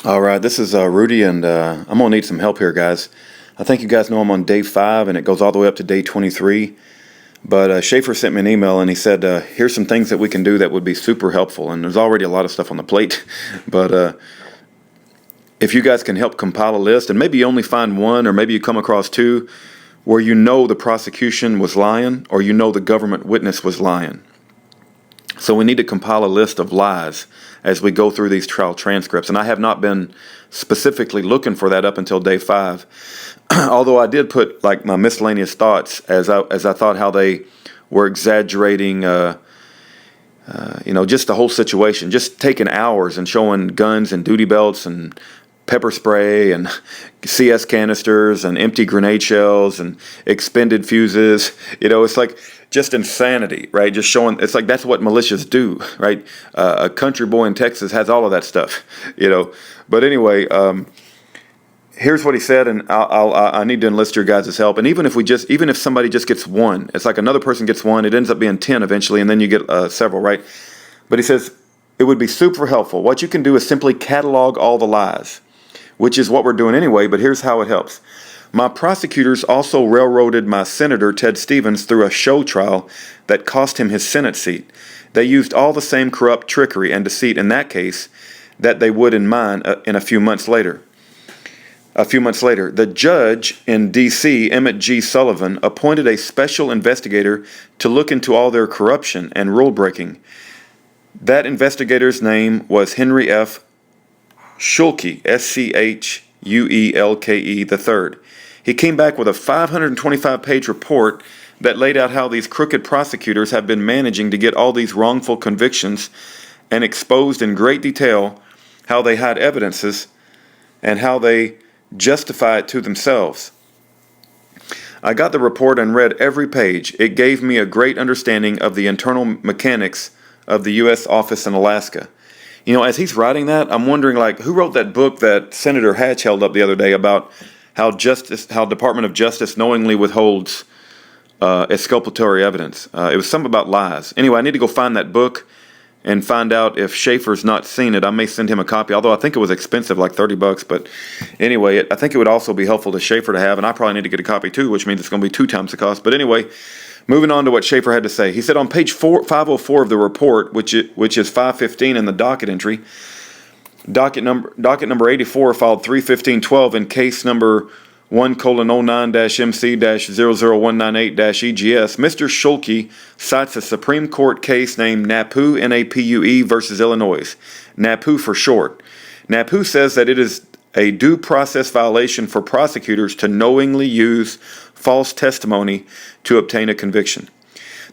All right, this is Rudy, and I'm gonna need some help here, guys. I think you guys know I'm on day 5, and it goes all the way up to day 23. But Schaeffer sent me an email, and he said, "Here's some things that we can do that would be super helpful." And there's already a lot of stuff on the plate, but if you guys can help compile a list, and maybe you only find one, or maybe you come across two, where you know the prosecution was lying, or you know the government witness was lying. So we need to compile a list of lies as we go through these trial transcripts. And I have not been specifically looking for that up until day 5. Although I did put like my miscellaneous thoughts as I thought how they were exaggerating, just the whole situation, just taking hours and showing guns and duty belts and pepper spray and CS canisters and empty grenade shells and expended fuses. It's like just insanity, right? Just showing, it's like that's what militias do, right? A country boy in Texas has all of that stuff, But anyway, here's what he said, and I need to enlist your guys' help. And even if somebody just gets one, it's like another person gets one, it ends up being 10 eventually, and then you get several, right? But he says it would be super helpful. What you can do is simply catalog all the lies, which is what we're doing anyway, but here's how it helps. My prosecutors also railroaded my senator, Ted Stevens, through a show trial that cost him his Senate seat. They used all the same corrupt trickery and deceit in that case that they would in mine a few months later. The judge in D.C., Emmett G. Sullivan, appointed a special investigator to look into all their corruption and rule breaking. That investigator's name was Henry F. Schulke, Schuelke III. He came back with a 525-page report that laid out how these crooked prosecutors have been managing to get all these wrongful convictions and exposed in great detail how they hide evidences and how they justify it to themselves. I got the report and read every page. It gave me a great understanding of the internal mechanics of the U.S. office in Alaska. As he's writing that, I'm wondering, who wrote that book that Senator Hatch held up the other day about how Department of Justice knowingly withholds exculpatory evidence? It was something about lies. Anyway, I need to go find that book and find out if Schaeffer's not seen it. I may send him a copy, although I think it was expensive, like $30. But anyway, I think it would also be helpful to Schaeffer to have, and I probably need to get a copy too, which means it's going to be 2 times the cost. But anyway, moving on to what Schaeffer had to say. He said on page 504 of the report, which is 515 in the docket entry, docket number 84 filed 31512 in case number 1:09-MC-00198-EGS, Mr. Schulke cites a Supreme Court case named NAPU, N-A-P-U-E versus Illinois. NAPU for short. NAPU says that it is a due process violation for prosecutors to knowingly use false testimony to obtain a conviction.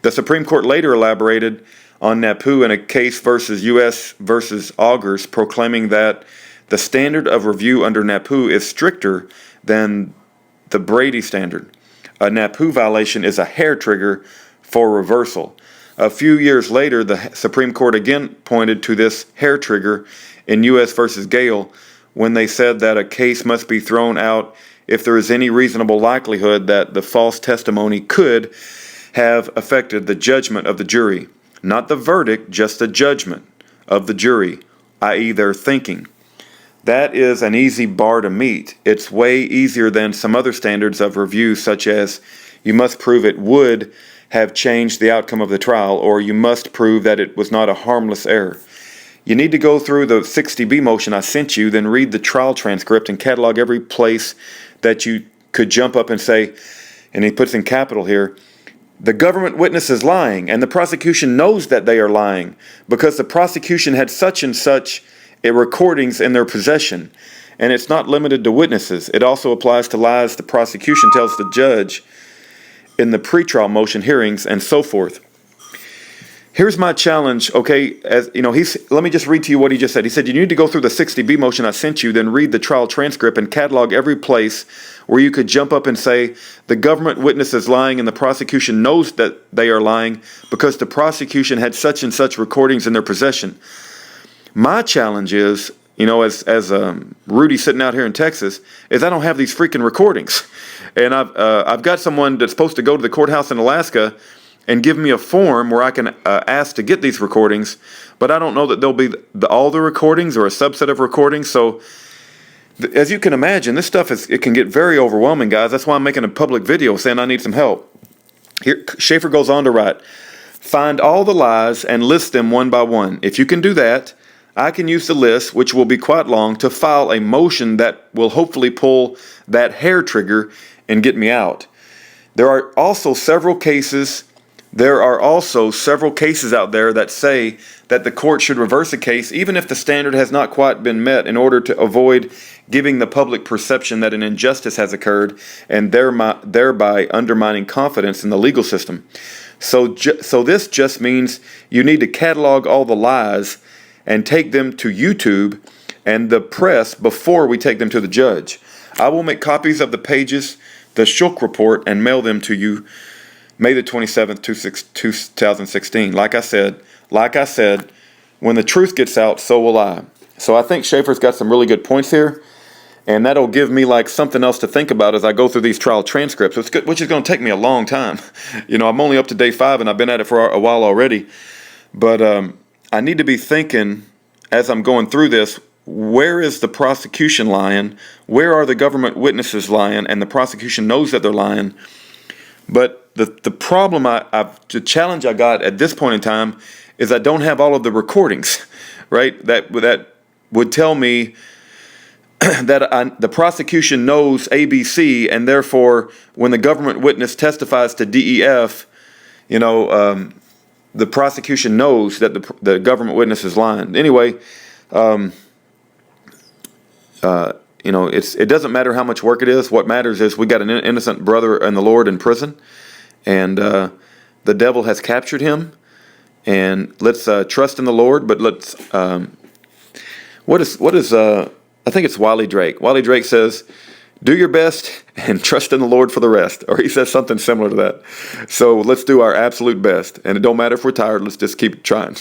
The Supreme Court later elaborated on NAPU in a case versus U.S. versus Augers, proclaiming that the standard of review under NAPU is stricter than the Brady standard. A NAPU violation is a hair trigger for reversal. A few years later, the Supreme Court again pointed to this hair trigger in U.S. versus Gale when they said that a case must be thrown out if there is any reasonable likelihood that the false testimony could have affected the judgment of the jury. Not the verdict, just the judgment of the jury, i.e. their thinking. That is an easy bar to meet. It's way easier than some other standards of review, such as you must prove it would have changed the outcome of the trial, or you must prove that it was not a harmless error. You need to go through the 60B motion I sent you, then read the trial transcript and catalog every place that you could jump up and say, and he puts in capital here, the government witness is lying, and the prosecution knows that they are lying, because the prosecution had such and such recordings in their possession. And it's not limited to witnesses. It also applies to lies the prosecution tells the judge in the pretrial motion hearings and so forth. Here's my challenge, okay? Let me just read to you what he just said. He said, you need to go through the 60B motion I sent you, then read the trial transcript and catalog every place where you could jump up and say, the government witness is lying and the prosecution knows that they are lying because the prosecution had such and such recordings in their possession. My challenge is, as Rudy sitting out here in Texas, is I don't have these freaking recordings. And I've got someone that's supposed to go to the courthouse in Alaska and give me a form where I can ask to get these recordings, but I don't know that they'll be all the recordings or a subset of recordings. So as you can imagine, this stuff it can get very overwhelming, guys. That's why I'm making a public video saying I need some help. Here, Schaeffer goes on to write, find all the lies and list them one by one. If you can do that, I can use the list, which will be quite long, to file a motion that will hopefully pull that hair trigger and get me out. There are also several cases out there that say that the court should reverse a case even if the standard has not quite been met, in order to avoid giving the public perception that an injustice has occurred and thereby undermining confidence in the legal system. So this just means you need to catalog all the lies and take them to YouTube and the press before we take them to the judge. I will make copies of the pages, the Schulk report, and mail them to you May the 27th, 2016. Like I said, when the truth gets out, so will I. So I think Schaeffer's got some really good points here, and that'll give me like something else to think about as I go through these trial transcripts, which is going to take me a long time. I'm only up to day 5, and I've been at it for a while already. But I need to be thinking as I'm going through this, where is the prosecution lying? Where are the government witnesses lying? And the prosecution knows that they're lying. But the problem, the challenge I got at this point in time is I don't have all of the recordings, right? That would tell me that the prosecution knows ABC, and therefore when the government witness testifies to DEF, the prosecution knows that the government witness is lying. Anyway, it doesn't matter how much work it is. What matters is we got an innocent brother in the Lord in prison, and the devil has captured him. And let's trust in the Lord. But let's what is I think it's Wiley Drake. Wiley Drake says, "Do your best and trust in the Lord for the rest," or he says something similar to that. So let's do our absolute best, and it don't matter if we're tired. Let's just keep trying.